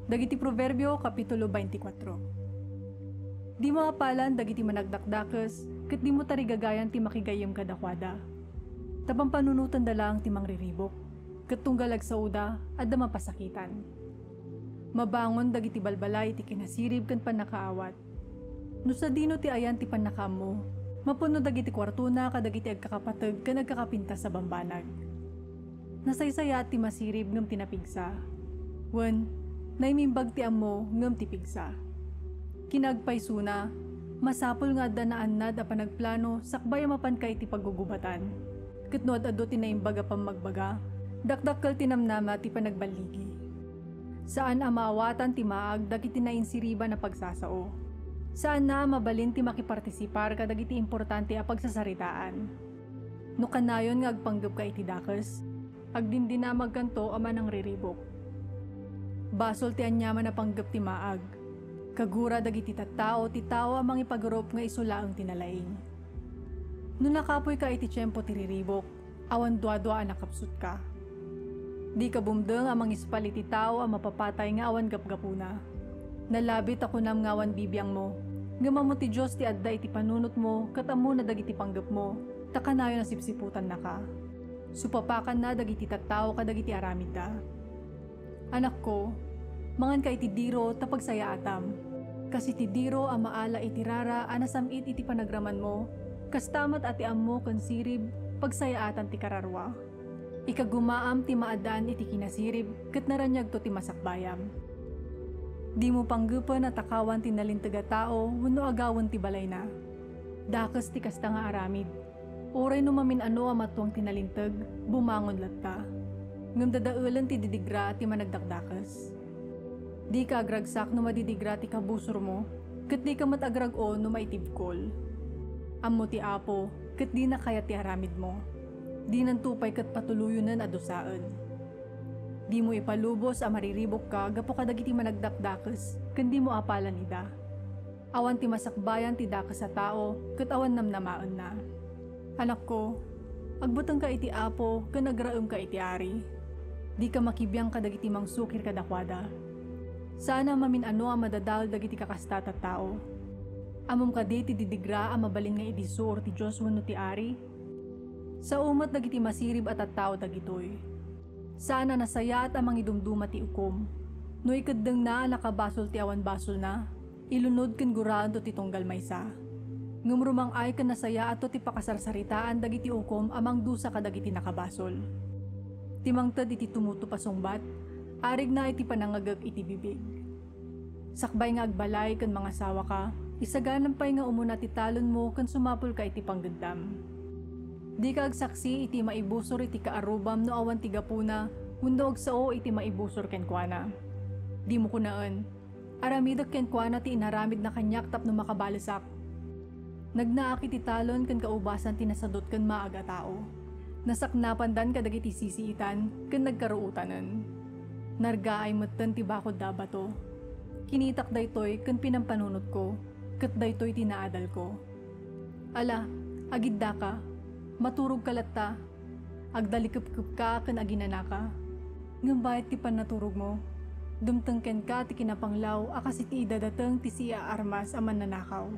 Dagiti Proverbio Kapitulo 24. Di maapalan dagiti managdakdakes, ket di mo tarigagayan ti makigayem kadakwada. Tapang panunutan dalang ti mangriribok, ket tunggalag sa uda, adda mapasakitan. Mabangon dagiti balbalay ti kinasirib ken panakaawat. No sa dino ti ayan ti panakamo, mapuno dagiti kwartuna kadagiti agkakapateg ken agkakapinta sa bambanag. Nasaysaya ti masirib ngem tinapigsa. Wen, naimimbag ti ammo ngem ti pigsa. Kinagpaysuna, masapol nga adda naannad a panagplano sakbay mapan kay ti paggugubatan. Ket no addo ti naimbaga pamagbaga, dakdakkel tinamnama ti panagbaligi. Saan a maawatan ti maag dagiti nainsiriba na pagsasao. Saan na mabalin ti makipartisipar kadagiti importante a pagsasaritaan. No kanayon nga agpanggep ka iti dakes, agdindinamag kanto ama nang riribok. Basol ti anyaman na panggep ti maag. Kagura dagiti tattao ti tao amang ipagurop nga isulaang tinalaing. No nakapoy ka iti tiyempo ti riribok, awan dua-dua nakapsut ka. Di ka bumdeng amang ispali ti tao ang mapapatay nga awan gapgapuna. Nalabit ako nam ngawan bibiyang mo. Ngama mo ti Diyos ti adda iti panunot mo, katamo na dagiti panggep mo, takanayo na sipsiputan na ka. Supapakan na dagiti tattao kadagiti aramid da. Anak ko, mangan ka iti diro tapag saya atam. Kasi ti diro ang maala iti rara anasamit iti panagraman mo, kastamat ati ammo kan sirib pagsayaatan ti kararwa. Ikagumaam ti maadan iti kinasirib ket naranyag to ti masakbayam. Di mo panggupan at takawan ti nalintega tao wenno agawan ti balay na. Dakes ti kasta nga aramid. Oray no mamin ano amatuang tinalinteg, bumangon latta. Ngem dadaelan ti didigra ti managdakdakes. Di ka agragsak no madidigra ti kabusor mo, ket di ka matagrag-o no maitibkol. Ammo ti apo, ket di na kaya ti aramid mo. Di nantupay ket patuluyonen adusaan. Di mo ipalubos a mariribok ka gapo kadagiti managdakdakes, ken di mo apalan ida. Awan ti masakbayan ti dakes sa tao, ket awan namnamaan na. Anak ko, agbuteng ka iti apo, ken agraem ka iti ari. Di ka makibiyang kadagiti mangsukir kadakwada. Sana mamin ano ang madadal dagiti kakastata tao. Amom ka di ti didigra ang mabalin nga idisur ti Diyos wenno ti ari. Sa umat dagiti masirib at tao dagitoy. Sana nasaya at amang idumduma ti ukom. No ikaddeng na nakabasol ti awan basol na, ilunod ken guraan to ti tunggal maysa. Ngumrumang ay ken nasaya ato ti pakasarsaritaan dagiti ukom amang dusa kadagiti nakabasol. Timangtad iti tumuto pasungbat, arig na iti panangagag iti bibig. Sakbay nga agbalay ken mga sawa ka, isaganampay nga umuna ti talon mo ken sumapol ka iti panggedam. Di ka agsaksi iti maibusor iti kaarubam no awan ti gapuna, wenno agsao iti maibusor ken kuana. Di mo kunaan, aramidek ken kuana ti inaramid na kanyak tapno makabalisak. Nagnaak iti talon ken kaubasan ti nasadot ken maaga tao. Nasaknapan dan kadagiti sisiitan ken nagkaruutanen. Nargaay metten ti bakod dabato. Kinitak daytoy ken pinampanunot ko, ket daytoy tinaadal ko. Ala, agidda ka, maturog kalatta, agdalikep-kep ka ken aginanaka. Ngem bayat ti pannaturog mo, dumteng ken ka ti kinapanglaw akas iti idadateng ti siya armas a mannanakaw.